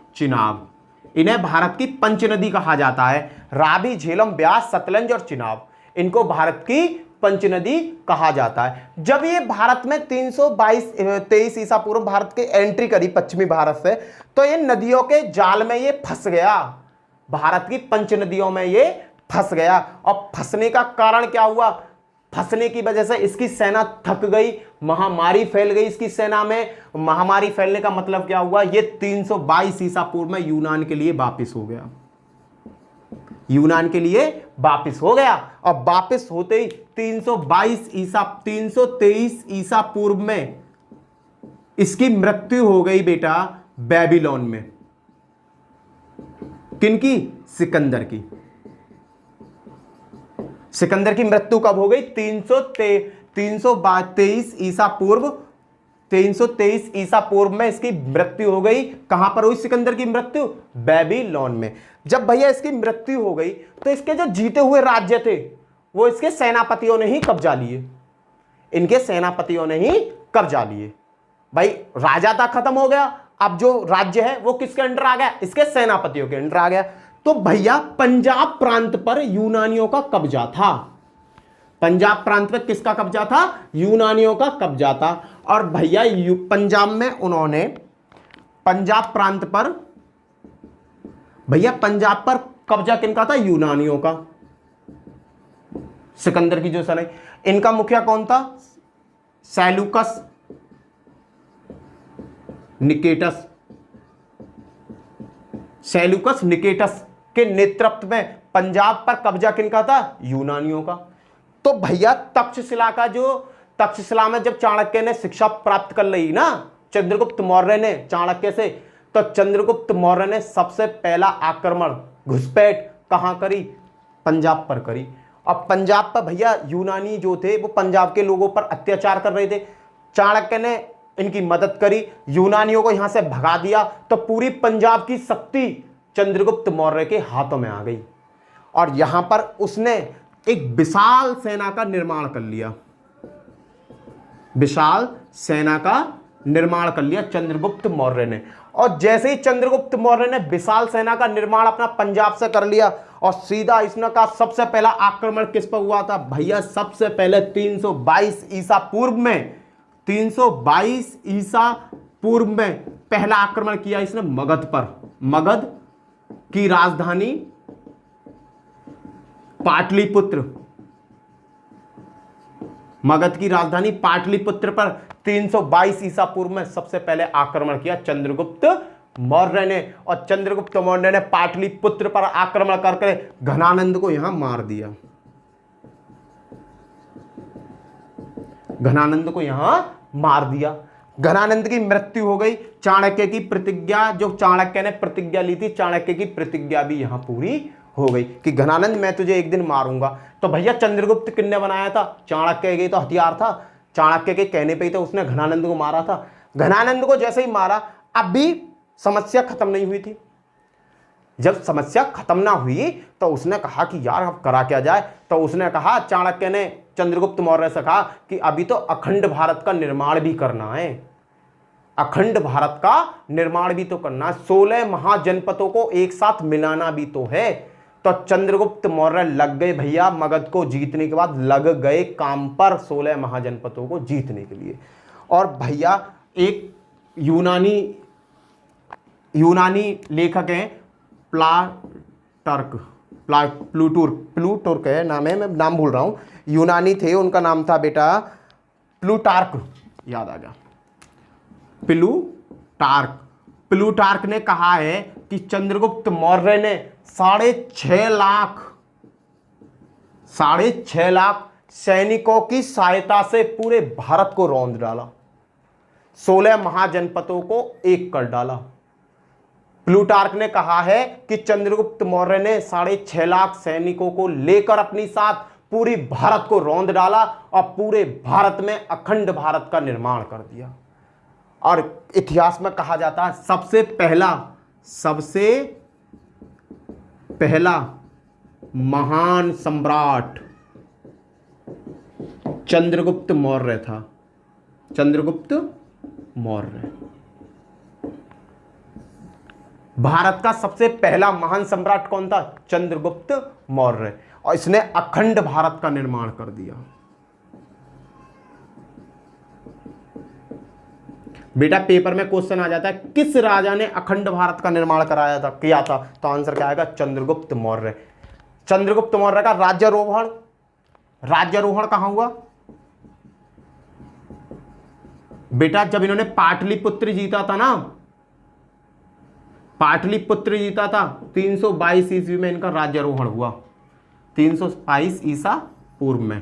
चिनाब। इन्हें भारत की पंचनदी कहा जाता है। रावी, झेलम, ब्यास, सतलंज और चिनाब, इनको भारत की पंचनदी कहा जाता है। जब ये भारत में 323 ईसा पूर्व भारत के एंट्री करी पश्चिमी भारत से, तो ये नदियों के जाल में ये फंस गया, भारत की पंचनदियों में ये फंस गया। और फंसने का कारण क्या हुआ? फंसने की वजह से इसकी सेना थक गई, महामारी फैल गई इसकी सेना में। महामारी फैलने का मतलब क्या हुआ? ये 322 ईसा पूर्व में यूनान के लिए वापस हो गया। यूनान के लिए वापस हो गया। और वापस होते ही 323 ईसा पूर्व में इसकी मृत्यु हो गई बेटा बेबीलोन में। किनकी? सिकंदर की। सिकंदर की मृत्यु कब हो गई? 323 ईसा पूर्व, 323 ईसा पूर्व में इसकी मृत्यु हो गई। कहां पर हुई सिकंदर की मृत्यु? बेबीलोन में। जब भैया इसकी मृत्यु हो गई तो इसके जो जीते हुए राज्य थे वो इसके सेनापतियों ने ही कब्जा लिए, इनके सेनापतियों ने ही कब्जा लिए। भाई राजा था, खत्म हो गया, अब जो राज्य है वो किसके अंडर आ गया? इसके सेनापतियों के अंडर आ गया। तो भैया पंजाब प्रांत पर यूनानियों का कब्जा था। पंजाब प्रांत पर किसका कब्जा था? यूनानियों का कब्जा था। और भैया पंजाब में उन्होंने पंजाब प्रांत पर, भैया पंजाब पर कब्जा किनका था? यूनानियों का। सिकंदर की जो सन है, इनका मुखिया कौन था? सेल्यूकस निकेटस। सेल्यूकस निकेटस के नेतृत्व में पंजाब पर कब्जा किनका था? यूनानियों का। तो भैया तक्षशिला में जब चाणक्य ने शिक्षा प्राप्त कर ली ना, चंद्रगुप्त मौर्य ने चाणक्य से, तो चंद्रगुप्त मौर्य ने सबसे पहला आक्रमण, घुसपैठ कहां करी? पंजाब पर करी। अब पंजाब पर भैया यूनानी जो थे वो पंजाब के लोगों पर अत्याचार कर रहे थे। चाणक्य ने इनकी मदद करी, यूनानियों को यहां से भगा दिया, तो पूरी पंजाब की शक्ति चंद्रगुप्त मौर्य के हाथों में आ गई। और यहां पर उसने एक विशाल सेना का निर्माण कर लिया, विशाल सेना का निर्माण कर लिया चंद्रगुप्त मौर्य ने। और जैसे ही चंद्रगुप्त मौर्य ने विशाल सेना का निर्माण अपना पंजाब से कर लिया और सीधा इसने का सबसे पहला आक्रमण किस पर हुआ था? भैया सबसे पहले 322 ईसा पूर्व में, 322 ईसा पूर्व में पहला आक्रमण किया इसने मगध पर। मगध की राजधानी पाटलिपुत्र, मगध की राजधानी पाटलिपुत्र पर 322 ईसा पूर्व में सबसे पहले आक्रमण किया चंद्रगुप्त मौर्य ने। और चंद्रगुप्त मौर्य ने पाटलिपुत्र पर आक्रमण करके घनानंद को यहां मार दिया, घनानंद को यहां मार दिया। घनानंद की मृत्यु हो गई। चाणक्य की प्रतिज्ञा, जो चाणक्य ने प्रतिज्ञा ली थी, चाणक्य की प्रतिज्ञा भी यहां पूरी हो गई कि घनानंद मैं तुझे एक दिन मारूंगा। तो भैया चंद्रगुप्त किसने बनाया था? चाणक्य के तो हथियार था, चाणक्य के कहने पे ही तो उसने घनानंद को मारा था। घनानंद को जैसे ही मारा, अब भी समस्या खत्म नहीं हुई थी। जब समस्या खत्म ना हुई तो उसने कहा कि यार अब करा क्या जाए। तो उसने कहा, चाणक्य ने चंद्रगुप्त मौर्य से कहा कि अभी तो अखंड भारत का निर्माण भी करना है, अखंड भारत का निर्माण भी तो करना है, 16 महाजनपदों को एक साथ मिलाना भी तो है। तो चंद्रगुप्त मौर्य लग गए भैया, मगध को जीतने के बाद लग गए काम पर 16 महाजनपदों को जीतने के लिए। और भैया एक यूनानी लेखक हैं प्लूटर्क है नाम है, मैं नाम भूल रहा हूं, यूनानी थे, उनका नाम था बेटा प्लूटार्क, याद आ गया, प्लूटार्क ने कहा है कि चंद्रगुप्त मौर्य ने 6.5 लाख सैनिकों की सहायता से पूरे भारत को रौंद डाला, 16 महाजनपदों को एक कर डाला। प्लूटार्क ने कहा है कि चंद्रगुप्त मौर्य ने 6.5 लाख सैनिकों को लेकर अपनी साथ पूरी भारत को रौंद डाला और पूरे भारत में अखंड भारत का निर्माण कर दिया। और इतिहास में कहा जाता है सबसे पहला महान सम्राट चंद्रगुप्त मौर्य था, चंद्रगुप्त मौर्य। भारत का सबसे पहला महान सम्राट कौन था? चंद्रगुप्त मौर्य। और इसने अखंड भारत का निर्माण कर दिया। बेटा पेपर में क्वेश्चन आ जाता है किस राजा ने अखंड भारत का निर्माण किया था, तो आंसर क्या आएगा? चंद्रगुप्त मौर्य। चंद्रगुप्त मौर्य का राज्यारोहण कहां हुआ? बेटा जब इन्होंने पाटलिपुत्र जीता था ना, पाटलिपुत्र जीता था 322 ईस्वी में, इनका राज्यारोहण हुआ 322 ईसा पूर्व में।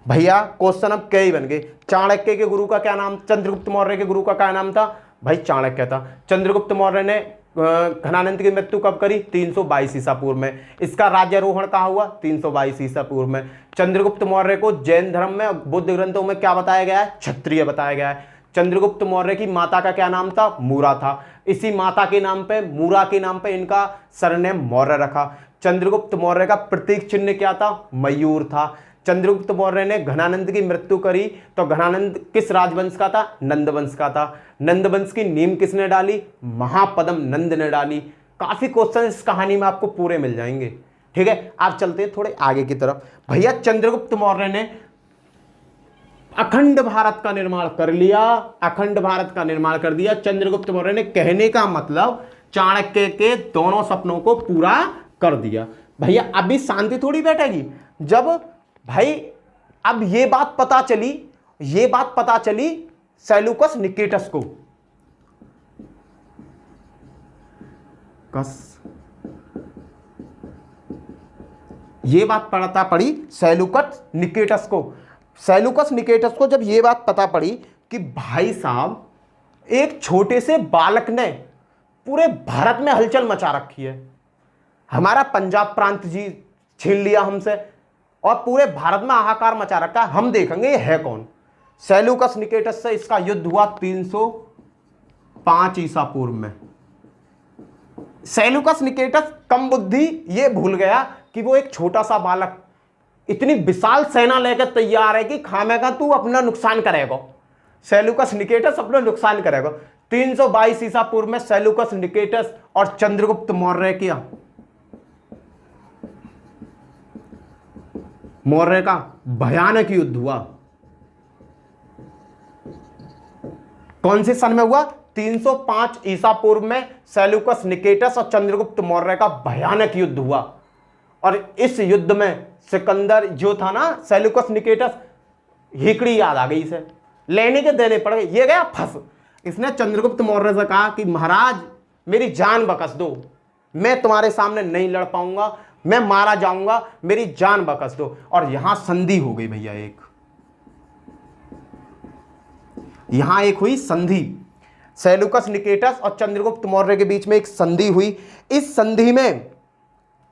भैया क्वेश्चन अब कई बन गए। चाणक्य के गुरु का क्या नाम, चंद्रगुप्त मौर्य के गुरु का क्या नाम था, भाई चाणक्य था। चंद्रगुप्त मौर्य ने घनानंद की मृत्यु कब करी, 322 ईसा पूर्व में। इसका राज्यारोहण कहाँ हुआ, 322 ईसा पूर्व में। चंद्रगुप्त मौर्य को जैन धर्म में, बुद्ध ग्रंथों में क्या बताया गया है, क्षत्रिय बताया गया है। चंद्रगुप्त मौर्य की माता का क्या नाम था, मूरा था। इसी माता के नाम पे, मूरा के नाम पे इनका सरनेम मौर्य रखा। चंद्रगुप्त मौर्य का प्रतीक चिन्ह क्या था, मयूर था। चंद्रगुप्त मौर्य ने घनानंद की मृत्यु करी तो घनानंद किस राजवंश का था, नंद वंश का था। नंद वंश की नींव किसने डाली, महापद्म नंद ने डाली। काफी क्वेश्चन इस कहानी में आपको पूरे मिल जाएंगे। ठीक है, आप चलते हैं थोड़े आगे की तरफ। भैया चंद्रगुप्त मौर्य ने अखंड भारत का निर्माण कर लिया, अखंड भारत का निर्माण कर दिया चंद्रगुप्त मौर्य ने। कहने का मतलब चाणक्य के दोनों सपनों को पूरा कर दिया। भैया अभी शांति थोड़ी बैठेगी। जब भाई अब ये बात पता चली सेल्यूकस निकेटस को, ये बात पता पड़ी सेल्यूकस निकेटस को जब ये बात पता पड़ी कि भाई साहब एक छोटे से बालक ने पूरे भारत में हलचल मचा रखी है, हमारा पंजाब प्रांत जी छीन लिया हमसे और पूरे भारत में हाहाकार मचा रखा है, हम देखेंगे ये है कौन। सेल्यूकस निकेटस से इसका युद्ध हुआ 305 ईसा पूर्व में। सेल्यूकस निकेटस कम बुद्धि ये भूल गया कि वो एक छोटा सा बालक इतनी विशाल सेना लेकर तैयार है कि खामेगा तू अपना नुकसान करेगा। सेल्यूकस निकेटस अपना नुकसान करेगा। 322 ईसा पूर्व में सेल्यूकस निकेटस और चंद्रगुप्त मौर्य का भयानक युद्ध हुआ। कौन से सन में हुआ, 305 ईसा पूर्व में सेल्यूकस निकेटस और चंद्रगुप्त मौर्य का भयानक युद्ध हुआ। और इस युद्ध में सिकंदर जो था ना, सेल्यूकस निकेटस, हिकड़ी याद आ गई इसे, लेने के देने पड़ गए, ये गया फंस। इसने चंद्रगुप्त मौर्य से कहा कि महाराज मेरी जान बख्श दो, मैं तुम्हारे सामने नहीं लड़ पाऊंगा, मैं मारा जाऊंगा, मेरी जान बख्श दो। और यहां संधि हो गई भैया, यहां एक हुई संधि। सेल्यूकस निकेटस और चंद्रगुप्त मौर्य के बीच में एक संधि हुई। इस संधि में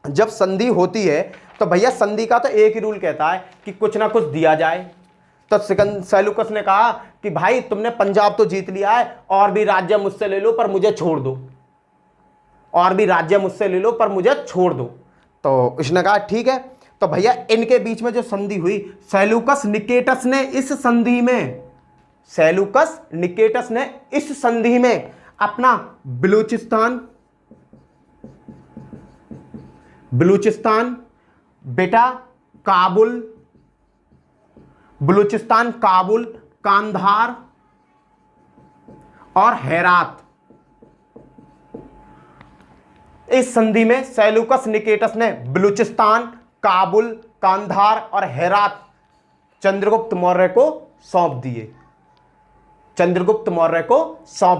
जब संधि होती है तो भैया संधि का तो एक ही रूल कहता है कि कुछ ना कुछ दिया जाए। तो सेल्यूकस ने कहा कि भाई तुमने पंजाब तो जीत लिया है, और भी राज्य मुझसे ले लो पर मुझे छोड़ दो, और भी राज्य मुझसे ले लो पर मुझे छोड़ दो। तो उसने कहा ठीक है। तो भैया इनके बीच में जो संधि हुई, सेल्यूकस निकेटस ने इस संधि में अपना बलूचिस्तान बेटा, काबुल, कांधार और हेरात, इस संधि में सेल्यूकस निकेटस ने बलूचिस्तान, काबुल, कांधार और हेरात चंद्रगुप्त मौर्य को सौंप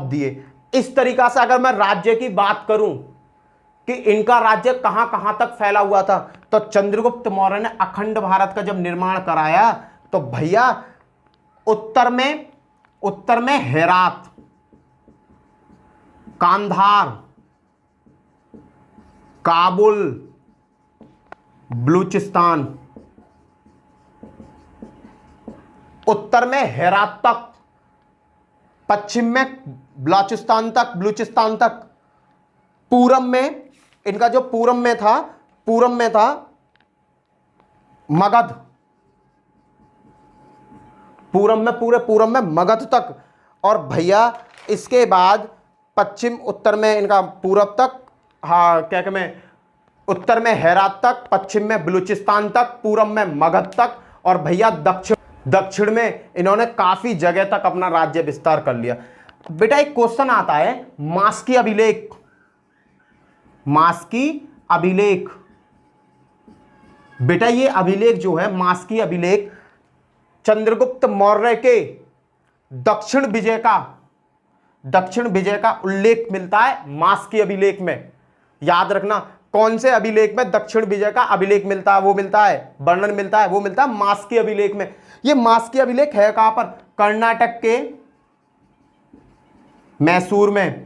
दिए। इस तरीका से अगर मैं राज्य की बात करूं कि इनका राज्य कहां कहां तक फैला हुआ था, तो चंद्रगुप्त मौर्य ने अखंड भारत का जब निर्माण कराया तो भैया उत्तर में हेरात, कांधार, काबुल, बलूचिस्तान, उत्तर में हेरात तक, पश्चिम में बलूचिस्तान तक, पूरब में इनका जो पूरब में था मगध, पूरब में मगध तक। और भैया इसके बाद पश्चिम उत्तर में इनका पूरब तक, हाँ क्या कहते हैं, उत्तर में हेरात तक, पश्चिम में बलूचिस्तान तक, पूरब में मगध तक, और भैया दक्षिण में इन्होंने काफी जगह तक अपना राज्य विस्तार कर लिया। बेटा एक क्वेश्चन आता है, मास्की अभिलेख, बेटा ये अभिलेख जो है, मास्की अभिलेख, चंद्रगुप्त मौर्य के दक्षिण विजय का दक्षिण विजय का उल्लेख मिलता है मास के अभिलेख में। याद रखना, कौन से अभिलेख में दक्षिण विजय का अभिलेख मिलता है? वो मिलता है, वर्णन मिलता है, वो मिलता है मास के अभिलेख में। ये मास के अभिलेख है कहां पर? कर्नाटक के मैसूर में,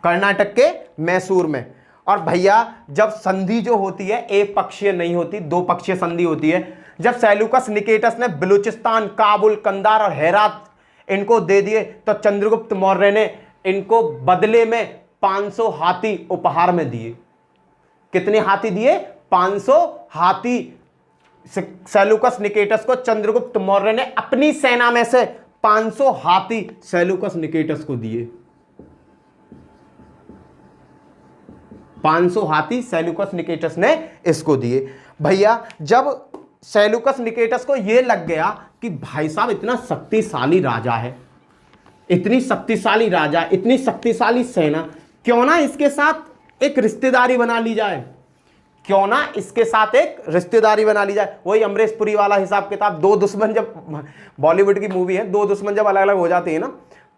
कर्नाटक के मैसूर में। और भैया जब संधि जो होती है एक पक्षीय नहीं होती, दो पक्षीय संधि होती है। जब सेल्यूकस निकेटस ने बलूचिस्तान, काबुल, कंधार और हेरात इनको दे दिए तो चंद्रगुप्त मौर्य ने इनको बदले में 500 हाथी उपहार में दिए। कितने हाथी दिए? 500 हाथी सेल्यूकस निकेटस को चंद्रगुप्त मौर्य ने अपनी सेना में से 500 हाथी सेल्यूकस निकेटस को दिए। 500 हाथी सेल्यूकस निकेटस ने इसको दिए। भैया जब सेल्यूकस निकेटस को यह लग गया कि भाई साहब इतना शक्तिशाली राजा है, इतनी शक्तिशाली राजा, इतनी शक्तिशाली सेना, क्यों ना इसके साथ एक रिश्तेदारी बना ली जाए, क्यों ना इसके साथ एक रिश्तेदारी बना ली जाए। वही अमरीश पुरी वाला हिसाब किताब। दो दुश्मन, जब बॉलीवुड की मूवी है, दो दुश्मन जब अलग अलग हो जाते हैं ना,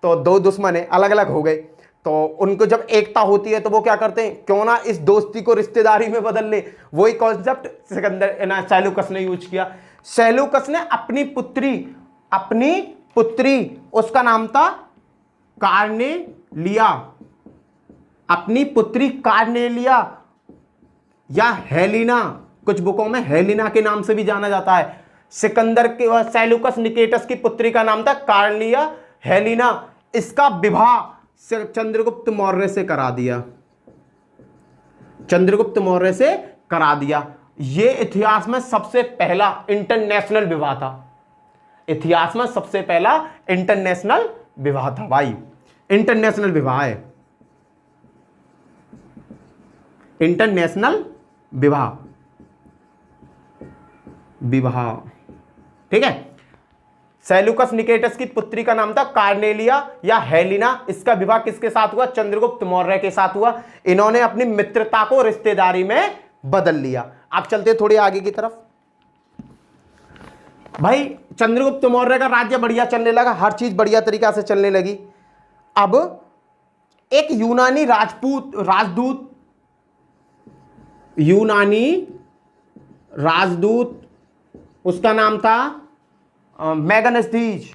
तो दो दुश्मन है अलग अलग हो गए, तो उनको जब एकता होती है तो वो क्या करते हैं, क्यों ना इस दोस्ती को रिश्तेदारी में बदल ले। वही कॉन्सेप्ट सिकंदर सेल्यूकस ने यूज किया। सेल्यूकस ने अपनी पुत्री उसका नाम था कार्नेलिया, अपनी पुत्री कार्नेलिया या हेलिना, कुछ बुकों में हेलिना के नाम से भी जाना जाता है। सिकंदर के सेल्यूकस निकेटस की पुत्री का नाम था कार्नेलिया हेलिना। इसका विवाह चंद्रगुप्त मौर्य से करा दिया, चंद्रगुप्त मौर्य से करा दिया। यह इतिहास में सबसे पहला इंटरनेशनल विवाह था, इतिहास में सबसे पहला इंटरनेशनल विवाह था भाई, इंटरनेशनल विवाह है, इंटरनेशनल विवाह, विवाह, ठीक है। सेल्यूकस निकेटस की पुत्री का नाम था कार्नेलिया या हेलिना। इसका विवाह किसके साथ हुआ? चंद्रगुप्त मौर्य के साथ हुआ। इन्होंने अपनी मित्रता को रिश्तेदारी में बदल लिया। आप चलते थोड़ी आगे की तरफ। भाई चंद्रगुप्त मौर्य का राज्य बढ़िया चलने लगा, हर चीज बढ़िया तरीका से चलने लगी। अब एक यूनानी राजदूत, उसका नाम था मैगनेस्टीज,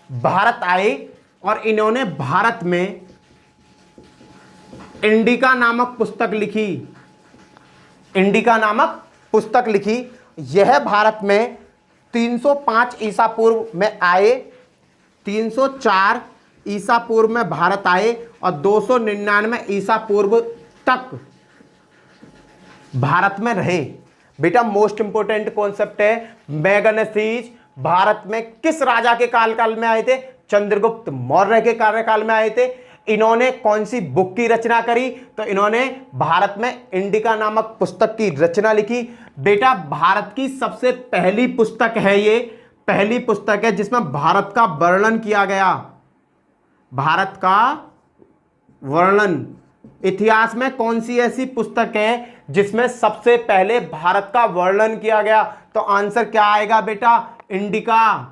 भारत आए और इन्होंने भारत में इंडिका नामक पुस्तक लिखी, इंडिका नामक पुस्तक लिखी। यह भारत में 305 ईसा पूर्व में आए, 304 ईसा पूर्व में भारत आए और 299 ईसा पूर्व तक भारत में रहे। बेटा मोस्ट इंपोर्टेंट कॉन्सेप्ट है, मैगनेसीज भारत में किस राजा के काल में आए थे? चंद्रगुप्त मौर्य के कार्यकाल में आए थे। इन्होंने कौन सी बुक की रचना करी? तो इन्होंने भारत में इंडिका नामक पुस्तक की रचना लिखी। बेटा भारत की सबसे पहली पुस्तक है, ये पहली पुस्तक है जिसमें भारत का वर्णन किया गया, भारत का वर्णन। इतिहास में कौन सी ऐसी पुस्तक है जिसमें सबसे पहले भारत का वर्णन किया गया? तो आंसर क्या आएगा बेटा? इंडिका।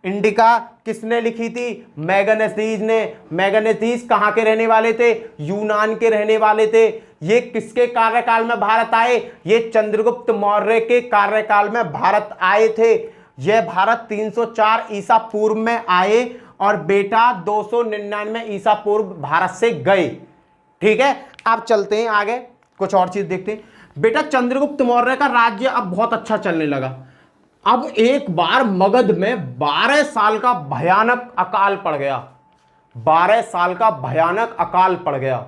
इंडिका किसने लिखी थी? मैगनेसीज ने। मैगनेसीज कहां के रहने वाले थे? यूनान के रहने वाले थे। ये किसके कार्यकाल में भारत आए? ये चंद्रगुप्त मौर्य के कार्यकाल में भारत आए थे। यह भारत 304 ईसा पूर्व में आए और बेटा 299 ईसा पूर्व भारत से गए। ठीक है, आप चलते हैं आगे, कुछ और चीज देखते हैं। बेटा चंद्रगुप्त मौर्य का राज्य अब बहुत अच्छा चलने लगा। अब एक बार मगध में 12 साल का भयानक अकाल पड़ गया, 12 साल का भयानक अकाल पड़ गया।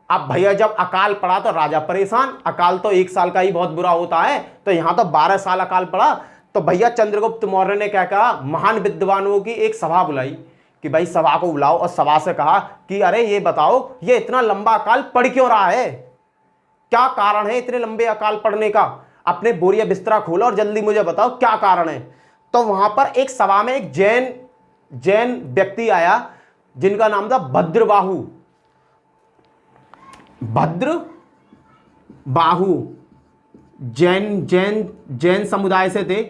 अब भैया जब अकाल पड़ा तो राजा परेशान, अकाल तो 1 साल का ही बहुत बुरा होता है, तो यहां तो 12 साल अकाल पड़ा। तो भैया चंद्रगुप्त मौर्य ने क्या कहा? महान विद्वानों की एक सभा बुलाई कि भाई सभा को बुलाओ, और सभा से कहा कि अरे ये बताओ, ये इतना लंबा अकाल पड़ क्यों रहा है? क्या कारण है इतने लंबे अकाल पड़ने का? अपने बोरिया बिस्तरा खोलो और जल्दी मुझे बताओ क्या कारण है। तो वहां पर एक सभा में एक जैन व्यक्ति आया जिनका नाम था भद्रबाहु। भद्रबाहु जैन जैन जैन समुदाय से थे,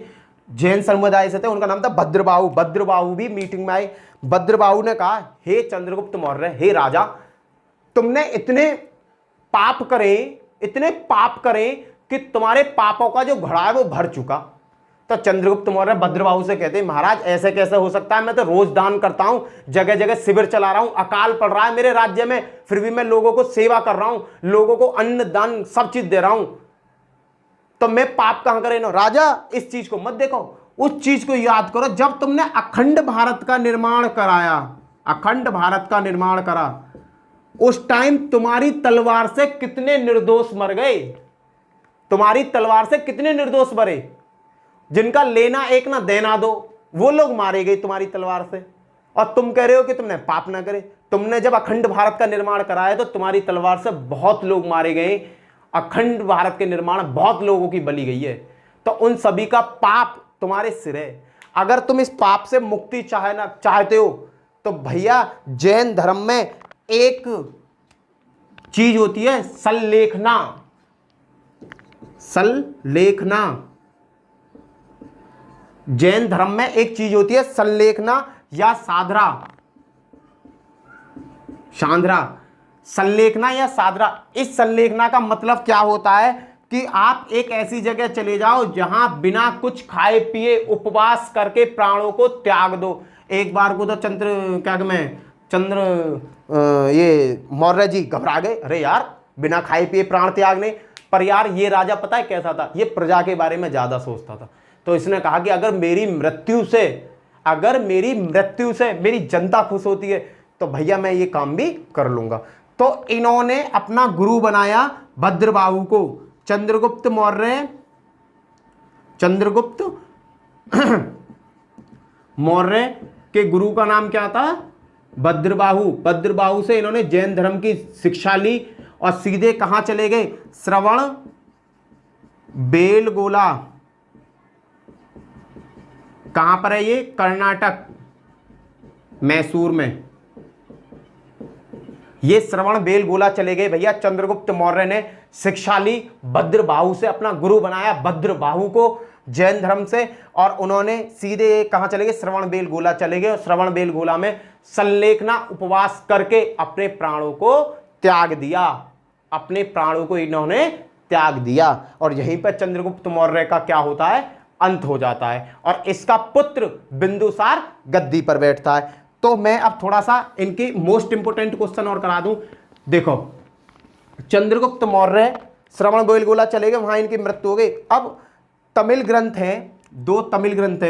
जैन समुदाय से थे, उनका नाम था भद्रबाहु। भद्रबाहु भी मीटिंग में आए। भद्रबाहु ने कहा, हे चंद्रगुप्त मौर्य, हे राजा, तुमने इतने पाप करे कि तुम्हारे पापों का जो घड़ा है वो भर चुका। तो चंद्रगुप्त मौर्य भद्रबाहु से कहते, महाराज ऐसे कैसे हो सकता है, मैं तो रोज दान करता हूं, जगह जगह शिविर चला रहा हूं, अकाल पड़ रहा है मेरे राज्य में, फिर भी मैं लोगों को सेवा कर रहा हूं, लोगों को अन्न दान सब चीज दे रहा हूं, तो मैं पाप कहां करे ना। राजा इस चीज को मत देखो, उस चीज को याद करो जब तुमने अखंड भारत का निर्माण कराया, अखंड भारत का निर्माण करा, उस टाइम तुम्हारी तलवार से कितने निर्दोष मर गए, तुम्हारी तलवार से कितने निर्दोष मरे, जिनका लेना एक ना देना दो, वो लोग मारे गए तुम्हारी तलवार से, और तुम कह रहे हो कि तुमने पाप ना करे। तुमने जब अखंड भारत का निर्माण कराया तो तुम्हारी तलवार से बहुत लोग मारे गए, अखंड भारत के निर्माण बहुत लोगों की बलि गई है, तो उन सभी का पाप तुम्हारे सिर है। अगर तुम इस पाप से मुक्ति चाहते हो तो भैया जैन धर्म में एक चीज होती है सल्लेखना। सल्लेखना, जैन धर्म में एक चीज होती है सल्लेखना या साधरा, सांद्रा, सल्लेखना या साधरा। इस सल्लेखना का मतलब क्या होता है कि आप एक ऐसी जगह चले जाओ जहां बिना कुछ खाए पिए उपवास करके प्राणों को त्याग दो। एक बार को तो ये मौर्य जी घबरा गए, अरे यार बिना खाए पिए प्राण त्यागने। पर यार ये राजा पता है कैसा था, ये प्रजा के बारे में ज्यादा सोचता था। तो इसने कहा कि अगर मेरी मृत्यु से मेरी जनता खुश होती है तो भैया मैं ये काम भी कर लूंगा। तो इन्होंने अपना गुरु बनाया भद्रबाहु को। चंद्रगुप्त मौर्य के गुरु का नाम क्या था, भद्रबाहु। भद्रबाहु से इन्होंने जैन धर्म की शिक्षा ली और सीधे कहां चले गए, श्रवण बेलगोला। कहां पर है ये, कर्नाटक, मैसूर में। ये श्रवण बेलगोला चले गए भैया। चंद्रगुप्त मौर्य ने शिक्षा ली, भद्रबाहु से अपना गुरु बनाया, भद्रबाहु को जैन धर्म से, और उन्होंने सीधे कहां चले गए, श्रवण बेलगोला चले गए। और श्रवण बेलगोला में सल्लेखना उपवास करके अपने प्राणों को त्याग दिया, अपने प्राणों को इन्होंने त्याग दिया। और यहीं पर चंद्रगुप्त मौर्य का क्या होता है, अंत हो जाता है, और इसका पुत्र बिंदुसार गद्दी पर बैठता है। तो मैं अब थोड़ा सा इनकी मोस्ट इंपोर्टेंट क्वेश्चन और करा दूं। देखो चंद्रगुप्त मौर्य श्रवण बेलगोला चले गए, वहां इनकी मृत्यु हो गई। अब तमिल ग्रंथ हैं, दो तमिल ग्रंथ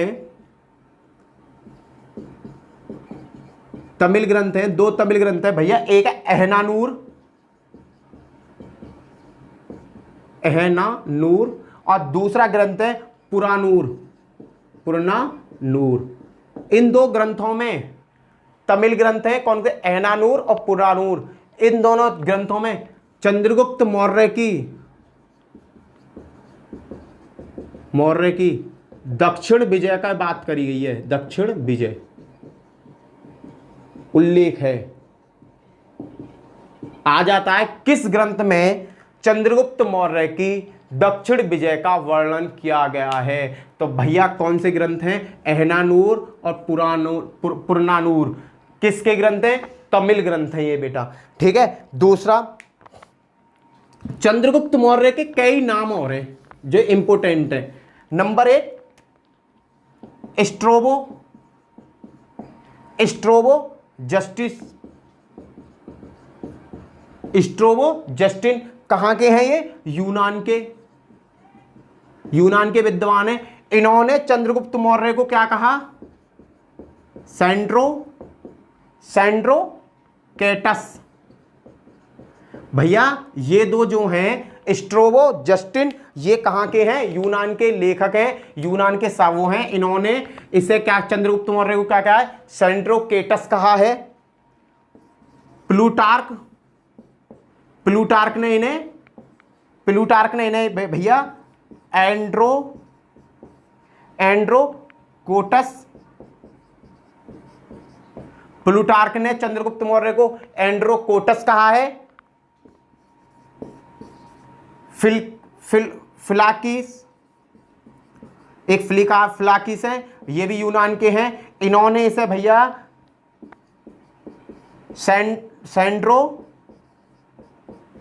हैं, दो तमिल ग्रंथ है भैया। एक है अहनानूर और दूसरा ग्रंथ है पुरानूर। इन दो ग्रंथों में, तमिल ग्रंथ है कौन से, अहनानूर और पुरानूर। इन दोनों ग्रंथों में चंद्रगुप्त मौर्य की दक्षिण विजय का बात करी गई है, दक्षिण विजय उल्लेख है। आ जाता है किस ग्रंथ में चंद्रगुप्त मौर्य की दक्षिण विजय का वर्णन किया गया है, तो भैया कौन से ग्रंथ हैं, अहनानूर और पुरानूर। किसके ग्रंथ हैं, तमिल ग्रंथ हैं ये बेटा, ठीक है। दूसरा, चंद्रगुप्त मौर्य के कई नाम और हैं जो इंपोर्टेंट है। नंबर 1 स्ट्रोबो जस्टिन। कहां के हैं ये, यूनान के विद्वान हैं। इन्होंने चंद्रगुप्त मौर्य को क्या कहा, सेंड्रोकेटस। भैया ये दो जो हैं स्ट्रोबो जस्टिन, ये कहां के हैं, यूनान के लेखक हैं, यूनान के सावो हैं। इन्होंने इसे क्या, चंद्रगुप्त मौर्य को क्या कहा है, सेंड्रोकेटस कहा है। प्लूटार्क ने इन्हें भैया एंड्रोकोटस। प्लूटार्क ने चंद्रगुप्त मौर्य को एंड्रोकोटस कहा है। फिलाकीस, एक फिलाकीस है, ये भी यूनान के हैं। इन्होंने इसे भैया सेंड्रो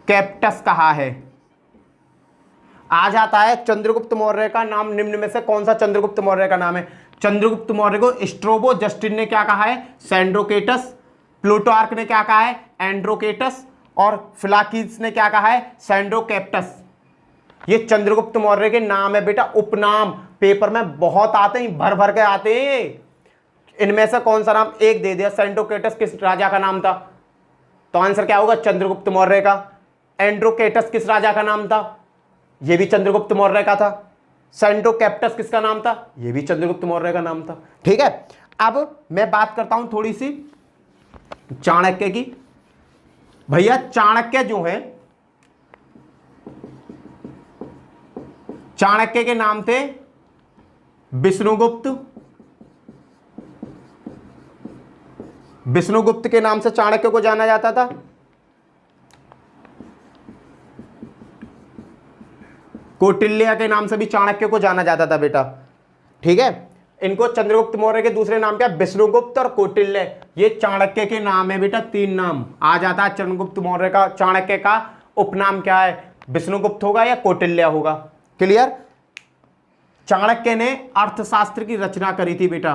कैप्टस कहा है। आ जाता है चंद्रगुप्त मौर्य का नाम निम्न में से कौन सा चंद्रगुप्त मौर्य का नाम है? चंद्रगुप्त मौर्य को स्ट्रोबो जस्टिन ने क्या कहा है? सेंड्रोकेटस। प्लूटार्क ने क्या कहा है? एंड्रोकेटस। और फिलाकीस ने क्या कहा है? सेंड्रोकेप्टस। ये चंद्रगुप्त मौर्य के नाम है बेटा, उपनाम पेपर में बहुत आते हैं, भर भर के आते हैं। इनमें से कौन सा नाम एक दे दिया? सेंड्रोकेटस किस राजा का नाम था? तो आंसर क्या होगा? चंद्रगुप्त मौर्य का। एंड्रोकेटस किस राजा का नाम था? यह भी चंद्रगुप्त मौर्य का था। सेंड्रोकेप्टस किसका नाम था? यह भी चंद्रगुप्त मौर्य का नाम था। ठीक है, अब मैं बात करता हूं थोड़ी सी चाणक्य की। भैया चाणक्य जो है, चाणक्य के नाम थे विष्णुगुप्त। विष्णुगुप्त के नाम से चाणक्य को जाना जाता था। कौटिल्य के नाम से भी चाणक्य को जाना जाता था बेटा। ठीक है, इनको चंद्रगुप्त मौर्य के दूसरे नाम क्या? विष्णुगुप्त और कौटिल्य। ये चाणक्य के नाम है बेटा, तीन नाम आ जाता है चंद्रगुप्त मौर्य का। चाणक्य का उपनाम क्या है? विष्णुगुप्त होगा या कौटिल्य होगा? क्लियर? चाणक्य ने अर्थशास्त्र की रचना करी थी बेटा।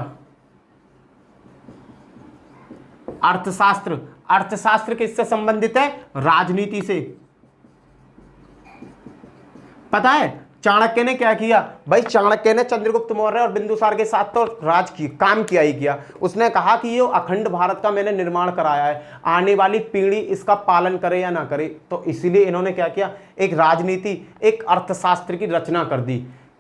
अर्थशास्त्र, अर्थशास्त्र किससे संबंधित है? राजनीति से। पता है चाणक्य ने क्या किया? भाई चाणक्य ने चंद्रगुप्त मौर्य और बिंदुसार के साथ तो राज की काम किया ही किया। उसने कहा कि ये अखंड भारत का मैंने निर्माण कराया है, आने वाली पीढ़ी इसका पालन करे या ना करे। तो इसीलिए इन्होंने क्या किया? एक राजनीति, एक अर्थशास्त्र की रचना कर दी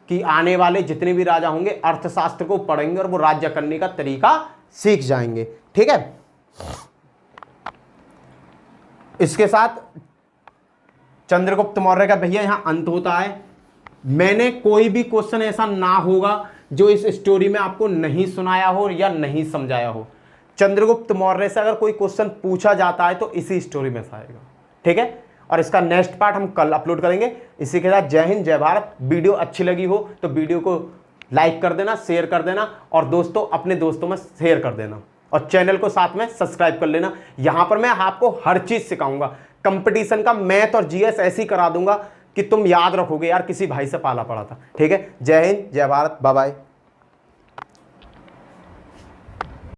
कि आने वाले जितने भी राजा होंगे अर्थशास्त्र को पढ़ेंगे और वो राज्य करने का तरीका सीख जाएंगे। ठीक है, इसके साथ चंद्रगुप्त मौर्य का भैया यहां अंत होता है। मैंने कोई भी क्वेश्चन ऐसा ना होगा जो इस स्टोरी में आपको नहीं सुनाया हो या नहीं समझाया हो। चंद्रगुप्त मौर्य से अगर कोई क्वेश्चन पूछा जाता है तो इसी स्टोरी में से आएगा। ठीक है, और इसका नेक्स्ट पार्ट हम कल अपलोड करेंगे। इसी के साथ जय हिंद, जय भारत। वीडियो अच्छी लगी हो तो वीडियो को लाइक कर देना, शेयर कर देना और दोस्तों अपने दोस्तों में शेयर कर देना और चैनल को साथ में सब्सक्राइब कर लेना। यहां पर मैं आपको हर चीज सिखाऊंगा। कंपटीशन का मैथ और जीएस ऐसी करा दूंगा कि तुम याद रखोगे यार किसी भाई से पाला पड़ा था। ठीक है, जय हिंद, जय भारत, बाय बाय।